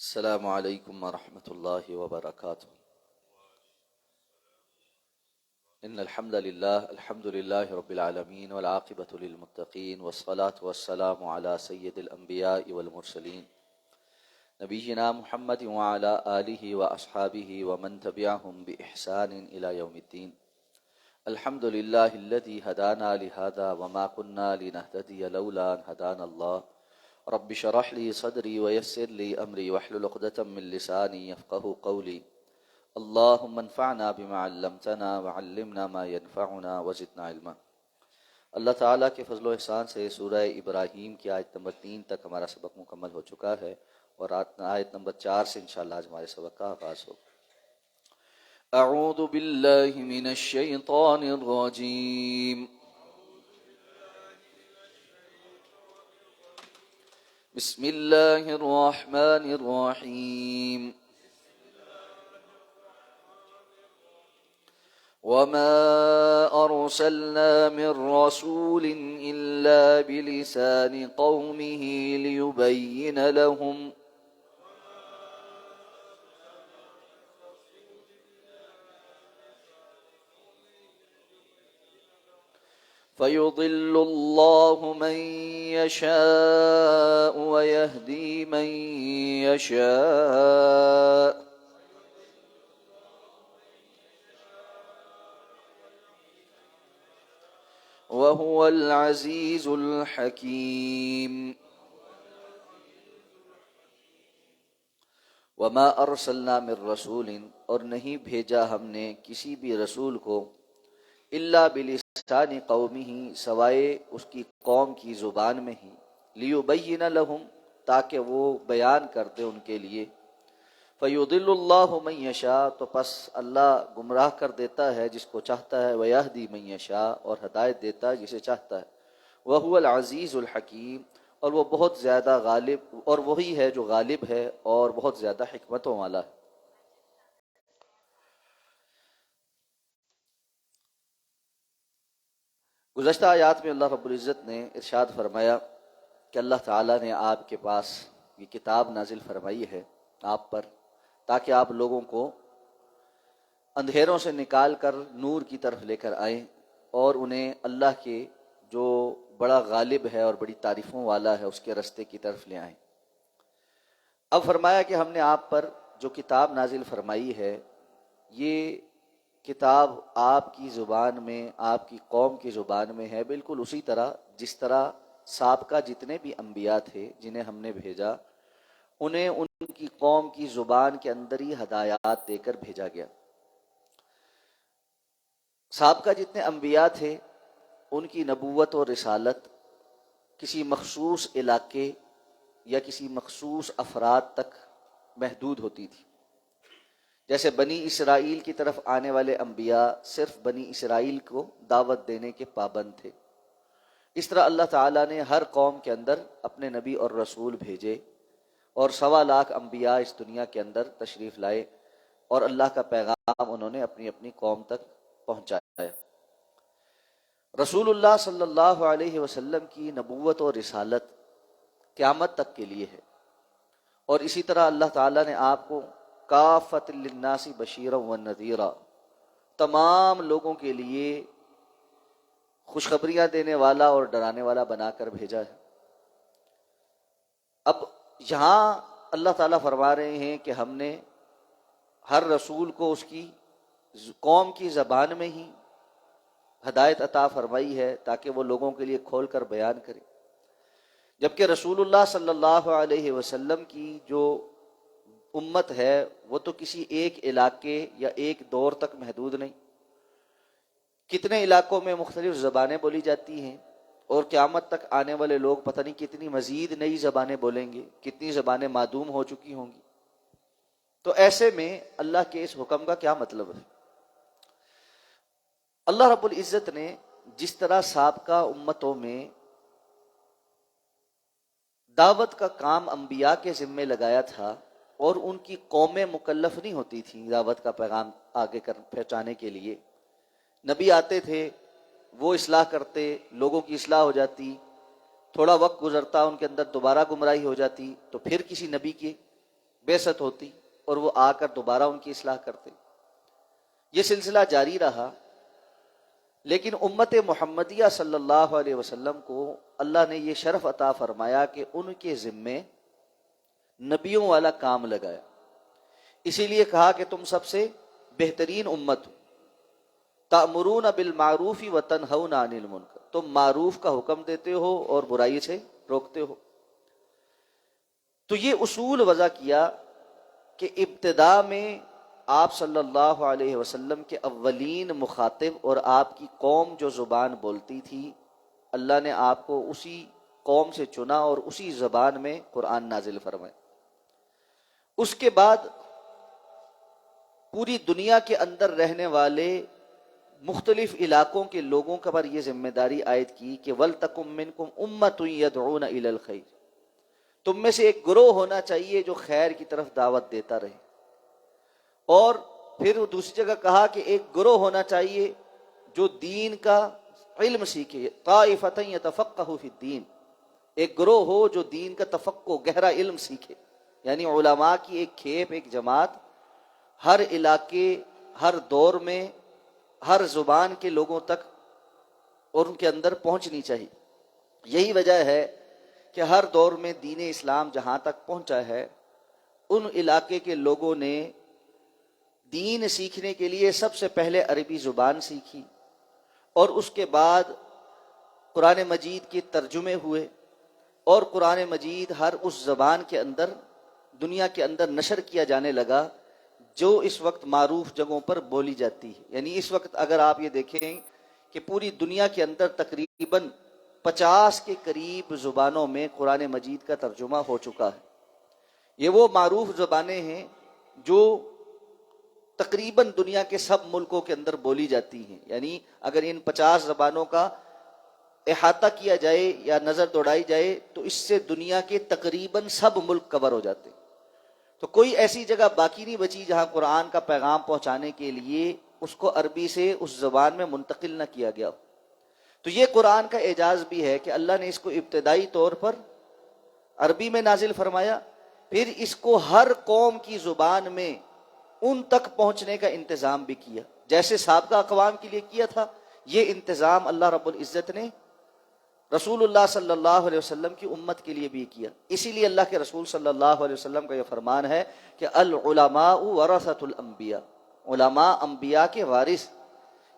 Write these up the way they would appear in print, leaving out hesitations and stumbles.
السلام علیکم ورحمۃ اللہ وبرکاتہ۔ ان الحمد للہ رب العالمین والعاقبۃ للمتقین والصلاة والسلام علی سید الانبیاء والمرسلین نبینا محمد وعلی آلہ واصحابہ ومن تبعہم بإحسان الی یوم الدین۔ الحمد للہ الذی ہدانا لہذا وما كنا لنہتدی لولا ان ہدانا اللہ۔ رب اشرح لي صدري ويسر لي امري واحلل عقدة من لساني يفقهوا قولي۔ اللهم انفعنا بما علمتنا وعلمنا ما ينفعنا وزدنا علما۔ اللہ تعالیٰ کے فضل و احسان سے سورہ ابراہیم کی آیت نمبر 3 تک ہمارا سبق مکمل ہو چکا ہے، اور آیت نمبر 4 سے انشاءاللہ آج ہمارے سبق کا آغاز ہوگا۔ اعوذ باللہ من الشیطان الرجیم، بسم اللہ الرحمن الرحیم۔ وما أرسلنا من رسول إلا بلسان قومه ليبين لهم فيضل الله من يشاء ويهدي من يشاء وهو العزيز الحكيم۔ وما ارسلنا من رسول، اور نہیں بھیجا ہم نے کسی بھی رسول کو، الا بلسان قومہ، سوائے اس کی قوم کی زبان میں ہی، لیبین لہم، تاکہ وہ بیان کر دے ان کے لیے۔ فیضل اللہ من یشاء، تو پس اللہ گمراہ کر دیتا ہے جس کو چاہتا ہے، ویہدی من یشاء، اور ہدایت دیتا ہے جسے چاہتا ہے۔ وہو العزیز الحکیم، اور وہ بہت زیادہ غالب، اور وہی ہے جو غالب ہے اور بہت زیادہ حکمتوں والا ہے۔ گزشتہ آیات میں اللہ رب العزت نے ارشاد فرمایا کہ اللہ تعالیٰ نے آپ کے پاس یہ کتاب نازل فرمائی ہے آپ پر، تاکہ آپ لوگوں کو اندھیروں سے نکال کر نور کی طرف لے کر آئیں، اور انہیں اللہ کے جو بڑا غالب ہے اور بڑی تعریفوں والا ہے اس کے رستے کی طرف لے آئیں۔ اب فرمایا کہ ہم نے آپ پر جو کتاب نازل فرمائی ہے، یہ کتاب آپ کی زبان میں، آپ کی قوم کی زبان میں ہے، بالکل اسی طرح جس طرح سابقہ جتنے بھی انبیاء تھے جنہیں ہم نے بھیجا، انہیں ان کی قوم کی زبان کے اندر ہی ہدایات دے کر بھیجا گیا۔ سابقہ جتنے انبیاء تھے ان کی نبوت اور رسالت کسی مخصوص علاقے یا کسی مخصوص افراد تک محدود ہوتی تھی۔ جیسے بنی اسرائیل کی طرف آنے والے انبیاء صرف بنی اسرائیل کو دعوت دینے کے پابند تھے، اس طرح اللہ تعالیٰ نے ہر قوم کے اندر اپنے نبی اور رسول بھیجے، اور 1.25 انبیاء اس دنیا کے اندر تشریف لائے، اور اللہ کا پیغام انہوں نے اپنی اپنی قوم تک پہنچایا۔ رسول اللہ صلی اللہ علیہ وسلم کی نبوت اور رسالت قیامت تک کے لیے ہے، اور اسی طرح اللہ تعالیٰ نے آپ کو کافۃ للناس بشیرا ونذیرا، تمام لوگوں کے لیے خوشخبریاں دینے والا اور ڈرانے والا بنا کر بھیجا ہے۔ اب یہاں اللہ تعالیٰ فرما رہے ہیں کہ ہم نے ہر رسول کو اس کی قوم کی زبان میں ہی ہدایت عطا فرمائی ہے تاکہ وہ لوگوں کے لیے کھول کر بیان کرے، جبکہ رسول اللہ صلی اللہ علیہ وسلم کی جو امت ہے وہ تو کسی ایک علاقے یا ایک دور تک محدود نہیں، کتنے علاقوں میں مختلف زبانیں بولی جاتی ہیں، اور قیامت تک آنے والے لوگ پتہ نہیں کتنی مزید نئی زبانیں بولیں گے، کتنی زبانیں معدوم ہو چکی ہوں گی۔ تو ایسے میں اللہ کے اس حکم کا کیا مطلب ہے؟ اللہ رب العزت نے جس طرح سابقہ امتوں میں دعوت کا کام انبیاء کے ذمے لگایا تھا، اور ان کی قومیں مکلف نہیں ہوتی تھیں دعوت کا پیغام آگے پہنچانے کے لیے، نبی آتے تھے، وہ اصلاح کرتے، لوگوں کی اصلاح ہو جاتی، تھوڑا وقت گزرتا ان کے اندر دوبارہ گمراہی ہو جاتی، تو پھر کسی نبی کی بعثت ہوتی اور وہ آ کر دوبارہ ان کی اصلاح کرتے. یہ سلسلہ جاری رہا، لیکن امت محمدیہ صلی اللہ علیہ وسلم کو اللہ نے یہ شرف عطا فرمایا کہ ان کے ذمے نبیوں والا کام لگایا. اسی لیے کہا کہ تم سب سے بہترین امت ہو. تأمرون بالمعروف وتنہون عن المنکر، تم معروف کا حکم دیتے ہو اور برائی سے روکتے ہو. تو یہ اصول وضع کیا کہ ابتدا میں آپ صلی اللہ علیہ وسلم کے اولین مخاطب اور آپ کی قوم جو زبان بولتی تھی، اللہ نے آپ کو اسی قوم سے چنا اور اسی زبان میں قرآن نازل فرمائے. اس کے بعد پوری دنیا کے اندر رہنے والے مختلف علاقوں کے لوگوں کے پر یہ ذمہ داری عائد کی کہ وَلْتَكُمْ مِنْكُمْ أُمَّةٌ يَدْعُونَ إِلَى الْخَيْرِ، تم میں سے ایک گروہ ہونا چاہیے جو خیر کی طرف دعوت دیتا رہے. اور پھر دوسری جگہ کہا کہ ایک گروہ ہونا چاہیے جو دین کا علم سیکھے. طائفۃ یتفقہوا فی الدین، ایک گروہ ہو جو دین کا تفقہ گہرا علم سیکھے. یعنی علماء کی ایک کھیپ، ایک جماعت ہر علاقے، ہر دور میں، ہر زبان کے لوگوں تک اور ان کے اندر پہنچنی چاہیے. یہی وجہ ہے کہ ہر دور میں دین اسلام جہاں تک پہنچا ہے، ان علاقے کے لوگوں نے دین سیکھنے کے لیے سب سے پہلے عربی زبان سیکھی، اور اس کے بعد قرآن مجید کے ترجمے ہوئے، اور قرآن مجید ہر اس زبان کے اندر دنیا کے اندر نشر کیا جانے لگا جو اس وقت معروف جگہوں پر بولی جاتی ہے. یعنی اس وقت اگر آپ یہ دیکھیں کہ پوری دنیا کے اندر تقریباً 50 کے قریب زبانوں میں قرآن مجید کا ترجمہ ہو چکا ہے. یہ وہ معروف زبانیں ہیں جو تقریباً دنیا کے سب ملکوں کے اندر بولی جاتی ہیں. یعنی اگر ان 50 زبانوں کا احاطہ کیا جائے یا نظر دوڑائی جائے تو اس سے دنیا کے تقریباً سب ملک کور ہو جاتے ہیں. تو کوئی ایسی جگہ باقی نہیں بچی جہاں قرآن کا پیغام پہنچانے کے لیے اس کو عربی سے اس زبان میں منتقل نہ کیا گیا. تو یہ قرآن کا اعجاز بھی ہے کہ اللہ نے اس کو ابتدائی طور پر عربی میں نازل فرمایا، پھر اس کو ہر قوم کی زبان میں ان تک پہنچنے کا انتظام بھی کیا. جیسے سابقہ اقوام کے لیے کیا تھا، یہ انتظام اللہ رب العزت نے رسول اللہ صلی اللہ علیہ وسلم کی امت کے لیے بھی کیا. اسی لیے اللہ کے رسول صلی اللہ علیہ وسلم کا یہ فرمان ہے کہ العلماء ورثۃ الانبیاء، علماء انبیاء کے وارث.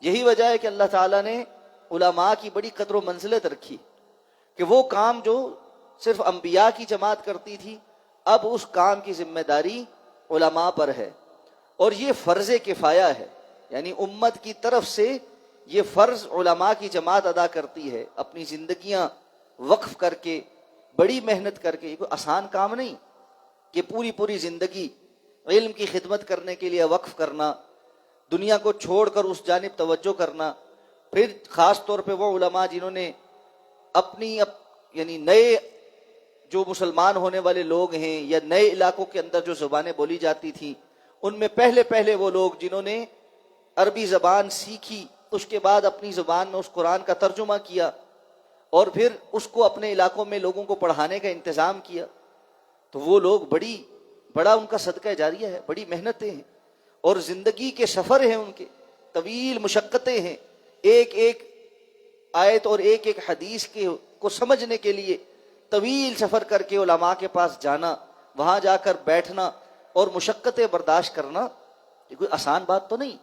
یہی وجہ ہے کہ اللہ تعالیٰ نے علماء کی بڑی قدر و منزلت رکھی کہ وہ کام جو صرف انبیاء کی جماعت کرتی تھی، اب اس کام کی ذمہ داری علماء پر ہے. اور یہ فرض کفایہ ہے، یعنی امت کی طرف سے یہ فرض علماء کی جماعت ادا کرتی ہے، اپنی زندگیاں وقف کر کے، بڑی محنت کر کے. یہ کوئی آسان کام نہیں کہ پوری زندگی علم کی خدمت کرنے کے لیے وقف کرنا، دنیا کو چھوڑ کر اس جانب توجہ کرنا. پھر خاص طور پہ وہ علماء جنہوں نے یعنی نئے جو مسلمان ہونے والے لوگ ہیں یا نئے علاقوں کے اندر جو زبانیں بولی جاتی تھیں، ان میں پہلے وہ لوگ جنہوں نے عربی زبان سیکھی، اس کے بعد اپنی زبان میں اس قرآن کا ترجمہ کیا اور پھر اس کو اپنے علاقوں میں لوگوں کو پڑھانے کا انتظام کیا. تو وہ لوگ بڑا ان کا صدقہ جاریہ ہے، بڑی محنتیں ہیں اور زندگی کے سفر ہیں، ان کے طویل مشقتیں ہیں. ایک آیت اور ایک حدیث کو سمجھنے کے لیے طویل سفر کر کے علماء کے پاس جانا، وہاں جا کر بیٹھنا اور مشقتیں برداشت کرنا، یہ کوئی آسان بات تو نہیں.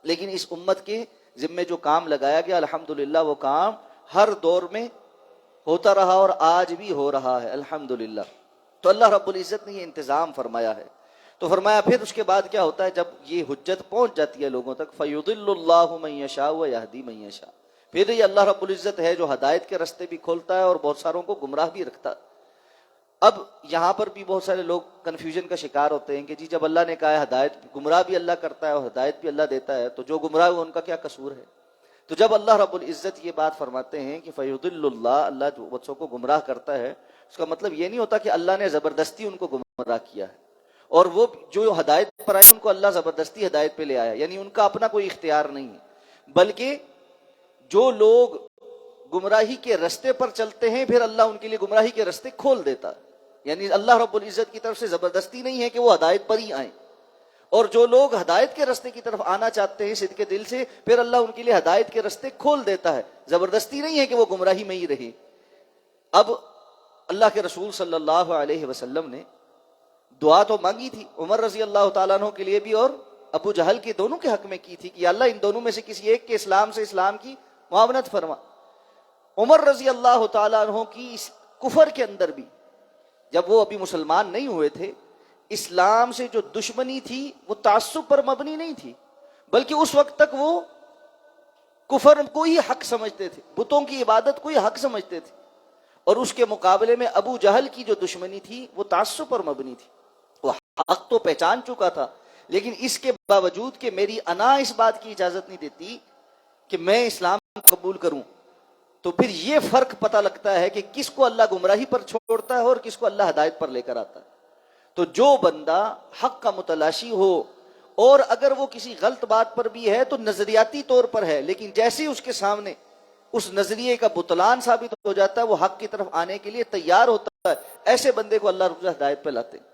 لیکن اس امت کے ذمے جو کام لگایا گیا، الحمدللہ وہ کام ہر دور میں ہوتا رہا اور آج بھی ہو رہا ہے الحمدللہ. تو اللہ رب العزت نے یہ انتظام فرمایا ہے. تو فرمایا پھر اس کے بعد کیا ہوتا ہے جب یہ حجت پہنچ جاتی ہے لوگوں تک، فَيُضِلُّ اللَّهُ مَن يَشَاءُ وَيَهْدِي مَن يَشَاءُ. پھر یہ اللہ رب العزت ہے جو ہدایت کے راستے بھی کھولتا ہے اور بہت ساروں کو گمراہ بھی رکھتا ہے. اب یہاں پر بھی بہت سارے لوگ کنفیوژن کا شکار ہوتے ہیں کہ جی جب اللہ نے کہا ہے ہدایت، گمراہ بھی اللہ کرتا ہے اور ہدایت بھی اللہ دیتا ہے، تو جو گمراہ ہوئے ان کا کیا قصور ہے؟ تو جب اللہ رب العزت یہ بات فرماتے ہیں کہ فَيُضِلُّ اللَّهُ، اللہ جو بچوں کو گمراہ کرتا ہے، اس کا مطلب یہ نہیں ہوتا کہ اللہ نے زبردستی ان کو گمراہ کیا ہے، اور وہ جو ہدایت پر آئے ان کو اللہ زبردستی ہدایت پہ لے آیا، یعنی ان کا اپنا کوئی اختیار نہیں ہے. بلکہ جو لوگ گمراہی کے رستے پر چلتے ہیں پھر اللہ ان کے لیے گمراہی کے رستے کھول دیتا ہے. یعنی اللہ رب العزت کی طرف سے زبردستی نہیں ہے کہ وہ ہدایت پر ہی آئیں، اور جو لوگ ہدایت کے رستے کی طرف آنا چاہتے ہیں صدق دل سے، پھر اللہ ان کے لیے ہدایت کے رستے کھول دیتا ہے، زبردستی نہیں ہے کہ وہ گمراہی میں ہی رہے۔ اب اللہ کے رسول صلی اللہ علیہ وسلم نے دعا تو مانگی تھی عمر رضی اللہ تعالیٰ عنہ کے لیے بھی اور ابو جہل کے، دونوں کے حق میں کی تھی کہ یا اللہ ان دونوں میں سے کسی ایک کے اسلام سے اسلام کی معاونت فرما۔ عمر رضی اللہ تعالیٰ عنہ کی اس کفر کے اندر بھی، جب وہ ابھی مسلمان نہیں ہوئے تھے، اسلام سے جو دشمنی تھی وہ تعصب پر مبنی نہیں تھی، بلکہ اس وقت تک وہ کفر کو ہی حق سمجھتے تھے، بتوں کی عبادت کو ہی حق سمجھتے تھے، اور اس کے مقابلے میں ابو جہل کی جو دشمنی تھی وہ تعصب پر مبنی تھی۔ وہ حق تو پہچان چکا تھا، لیکن اس کے باوجود کہ میری انا اس بات کی اجازت نہیں دیتی کہ میں اسلام قبول کروں، تو پھر یہ فرق پتہ لگتا ہے کہ کس کو اللہ گمراہی پر چھوڑتا ہے اور کس کو اللہ ہدایت پر لے کر آتا ہے۔ تو جو بندہ حق کا متلاشی ہو، اور اگر وہ کسی غلط بات پر بھی ہے تو نظریاتی طور پر ہے، لیکن جیسے اس کے سامنے اس نظریے کا بطلان ثابت ہو جاتا ہے، وہ حق کی طرف آنے کے لیے تیار ہوتا ہے، ایسے بندے کو اللہ رب ہدایت پہ لاتے ہیں۔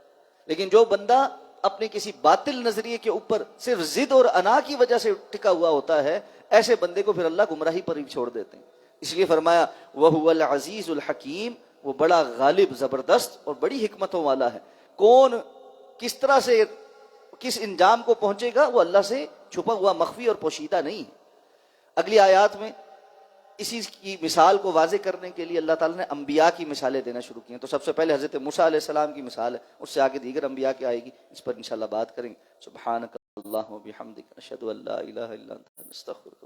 لیکن جو بندہ اپنے کسی باطل نظریے کے اوپر صرف ضد اور انا کی وجہ سے ٹکا ہوا ہوتا ہے، ایسے بندے کو پھر اللہ گمراہی پر ہی چھوڑ دیتے ہیں۔ اس لیے فرمایا وَهُوَ الْعَزِيزُ الْحَكِيمُ، وہ بڑا غالب، زبردست اور بڑی حکمتوں والا ہے۔ کون کس طرح سے کس انجام کو پہنچے گا وہ اللہ سے چھپا ہوا، مخفی اور پوشیدہ نہیں ہے۔ اگلی آیات میں اسی کی مثال کو واضح کرنے کے لیے اللہ تعالیٰ نے انبیاء کی مثالیں دینا شروع کی ہیں۔ تو سب سے پہلے حضرت موسیٰ علیہ السلام کی مثال ہے، اس سے آگے دیگر انبیاء کی آئے گی، اس پر انشاءاللہ بات کریں گے۔ سبحانک اللہم و بحمدک، اشہد ان لا الہ الا انت، نستغفرک۔